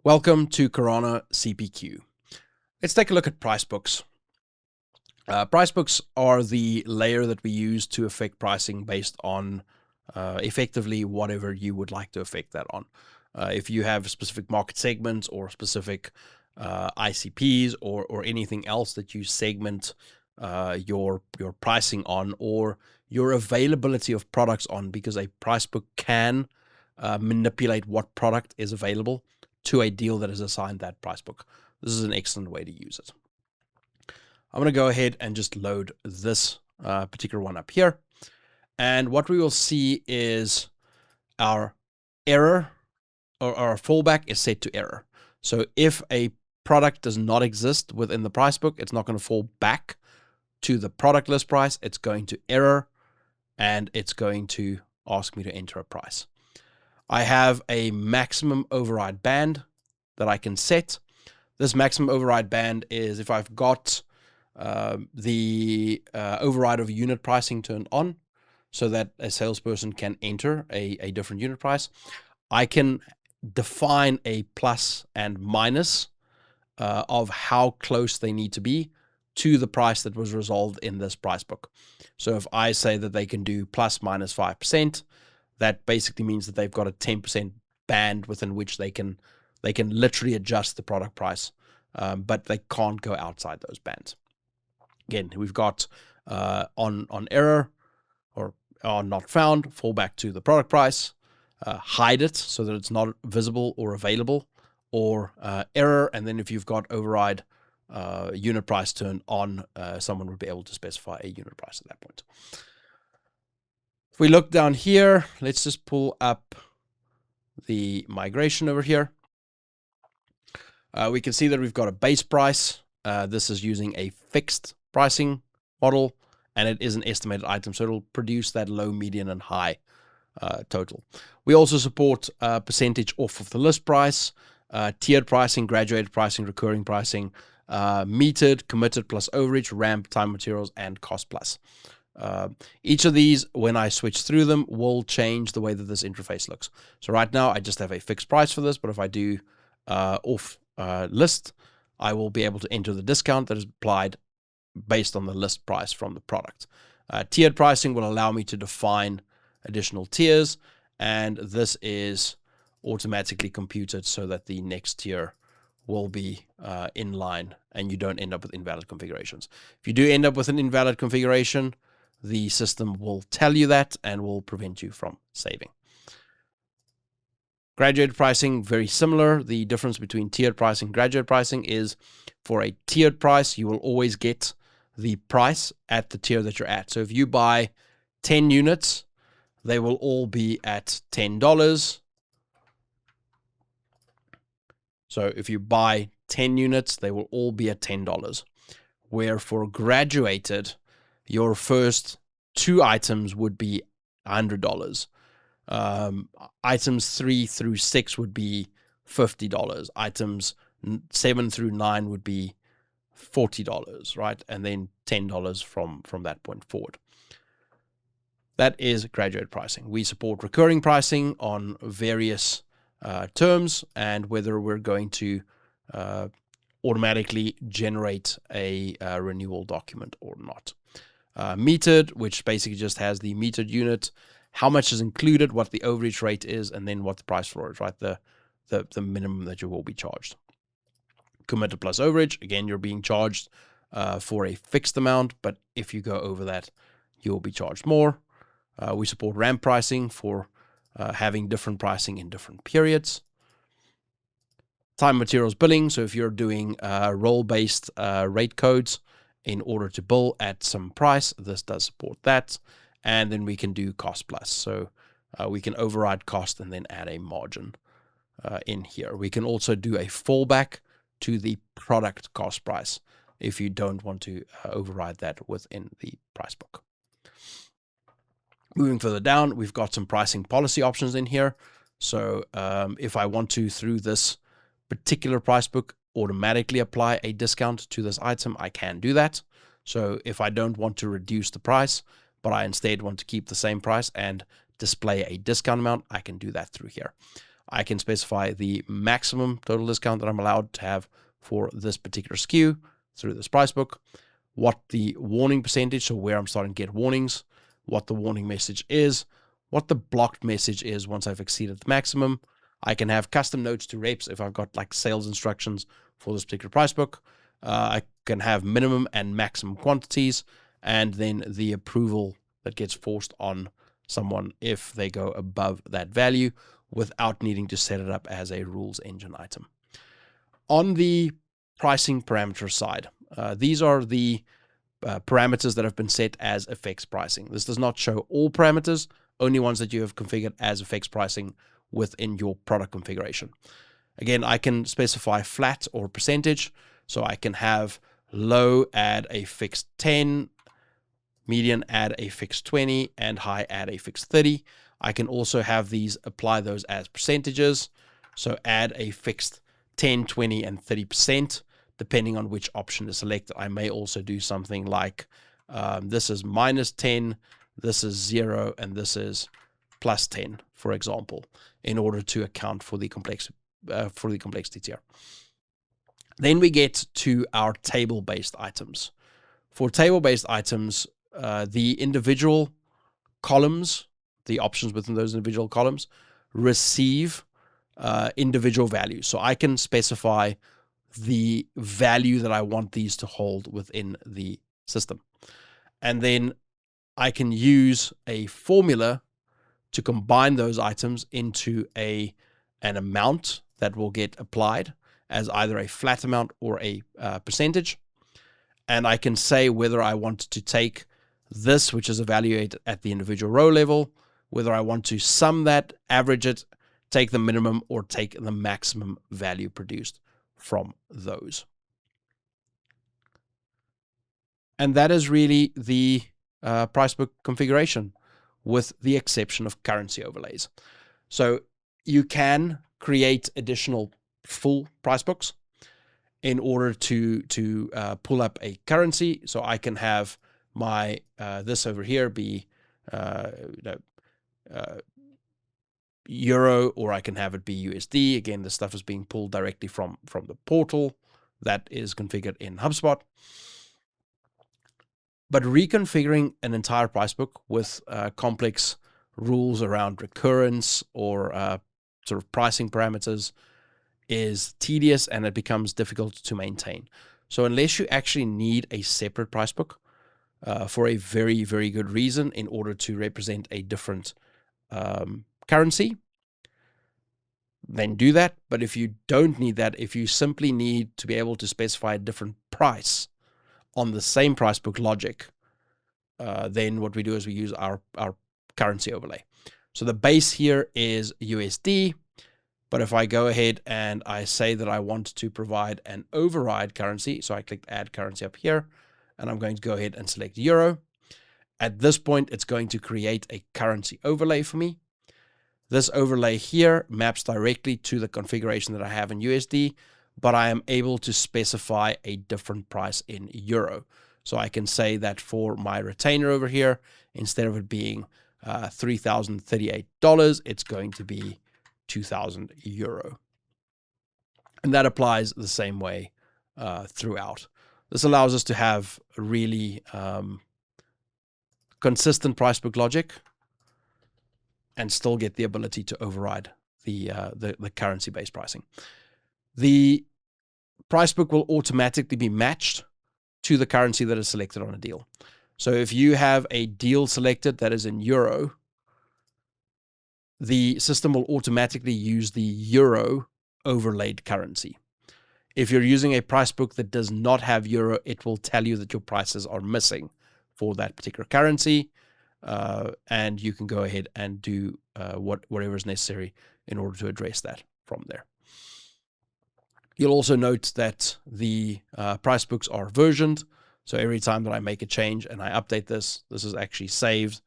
Welcome to Karana CPQ. Let's take a look at Pricebooks. Pricebooks are the layer that we use to affect pricing based on effectively whatever you would like to affect that on. If you have specific market segments or specific ICPs or anything else that you segment your pricing on, or your availability of products on, because a Pricebook can manipulate what product is available to a deal that is assigned that Pricebook. This is an excellent way to use it. I'm going to go ahead and just load this particular one up here. And what we will see is our error, or our fallback is set to error. So if a product does not exist within the Pricebook, it's not going to fall back to the product list price. It's going to error, and it's going to ask me to enter a price. I have a maximum override band that I can set. This maximum override band is if I've got the override of unit pricing turned on so that a salesperson can enter a different unit price. I can define a plus and minus of how close they need to be to the price that was resolved in this Pricebook. So if I say that they can do plus minus 5%, that basically means that they've got a 10% band within which they can literally adjust the product price, but they can't go outside those bands. Again, we've got on error or not found, fall back to the product price, hide it so that it's not visible or available, or error. And then if you've got override unit price turned on, someone would be able to specify a unit price at that point. If we look down here, let's just pull up the migration over here. We can see that we've got a base price. This is using a fixed pricing model, and it is an estimated item, so it'll produce that low, median, and high total. We also support percentage off of the list price, tiered pricing, graduated pricing, recurring pricing, metered, committed plus overage, ramp, time materials, and cost plus. Each of these, when I switch through them, will change the way that this interface looks. So right now, I just have a fixed price for this, but if I do off list, I will be able to enter the discount that is applied based on the list price from the product. Tiered pricing will allow me to define additional tiers, and this is automatically computed so that the next tier will be in line and you don't end up with invalid configurations. If you do end up with an invalid configuration, the system will tell you that and will prevent you from saving. Graduated pricing, very similar. The difference between tiered pricing and graduated pricing is for a tiered price, you will always get the price at the tier that you're at. So if you buy 10 units, they will all be at $10. So if you buy 10 units, they will all be at $10. Where for graduated, your first 2 items would be $100. Items 3 through 6 would be $50. Items 7 through 9 would be $40, right? And then $10 from that point forward. That is graduated pricing. We support recurring pricing on various terms, and whether we're going to automatically generate a renewal document or not. Metered, which basically just has the metered unit, how much is included, what the overage rate is, and then what the price floor is, right? The minimum that you will be charged. Committed plus overage, again, you're being charged for a fixed amount, but if you go over that, you'll be charged more. We support ramp pricing for having different pricing in different periods. Time materials billing, so if you're doing role-based rate codes in order to bill at some price, this does support that. And then we can do cost plus. So we can override cost and then add a margin in here. We can also do a fallback to the product cost price if you don't want to override that within the Pricebook. Moving further down, we've got some pricing policy options in here. So if I want to, through this particular Pricebook, automatically apply a discount to this item, I can do that. So if I don't want to reduce the price, but I instead want to keep the same price and display a discount amount, I can do that through here. I can specify the maximum total discount that I'm allowed to have for this particular SKU through this price book, what the warning percentage, so where I'm starting to get warnings, what the warning message is, what the blocked message is once I've exceeded the maximum. I can have custom notes to reps if I've got like sales instructions for this particular price book. I can have minimum and maximum quantities, and then the approval that gets forced on someone if they go above that value without needing to set it up as a rules engine item. On the pricing parameter side, these are the parameters that have been set as effects pricing. This does not show all parameters, only ones that you have configured as effects pricing within your product configuration. Again, I can specify flat or percentage, so I can have low add a fixed 10, median add a fixed 20, and high add a fixed 30. I can also have these apply those as percentages, so add a fixed 10, 20, and 30%, depending on which option is selected. I may also do something like this is -10, this is 0, and this is +10, for example, in order to account for the complexity tier. Then we get to our table-based items. For table-based items, the individual columns, the options within those individual columns, receive individual values. So I can specify the value that I want these to hold within the system. And then I can use a formula to combine those items into an amount that will get applied as either a flat amount or a percentage. And I can say whether I want to take this, which is evaluated at the individual row level, whether I want to sum that, average it, take the minimum, or take the maximum value produced from those. And that is really the Pricebook configuration, with the exception of currency overlays. So you can create additional full price books in order to pull up a currency. So I can have my this over here be Euro, or I can have it be USD. Again, this stuff is being pulled directly from the portal that is configured in HubSpot. But reconfiguring an entire price book with complex rules around recurrence or sort of pricing parameters is tedious, and it becomes difficult to maintain. So unless you actually need a separate price book for a very, very good reason in order to represent a different currency, then do that. But if you don't need that, if you simply need to be able to specify a different price on the same price book logic, then what we do is we use our currency overlay. So the base here is USD, but if I go ahead and I say that I want to provide an override currency, so I click add currency up here, and I'm going to go ahead and select Euro. At this point, it's going to create a currency overlay for me. This overlay here maps directly to the configuration that I have in USD, but I am able to specify a different price in Euro. So I can say that for my retainer over here, instead of it being $3,038, it's going to be 2,000 euro. And that applies the same way throughout. This allows us to have really consistent price book logic and still get the ability to override the currency-based pricing. The price book will automatically be matched to the currency that is selected on a deal. So if you have a deal selected that is in Euro, the system will automatically use the Euro overlaid currency. If you're using a price book that does not have Euro, it will tell you that your prices are missing for that particular currency, and you can go ahead and do whatever is necessary in order to address that from there. You'll also note that the price books are versioned. So every time that I make a change and I update this, this is actually saved.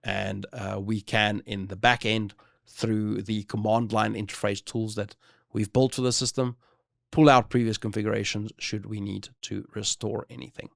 And we can, in the back end, through the command line interface tools that we've built for the system, pull out previous configurations should we need to restore anything.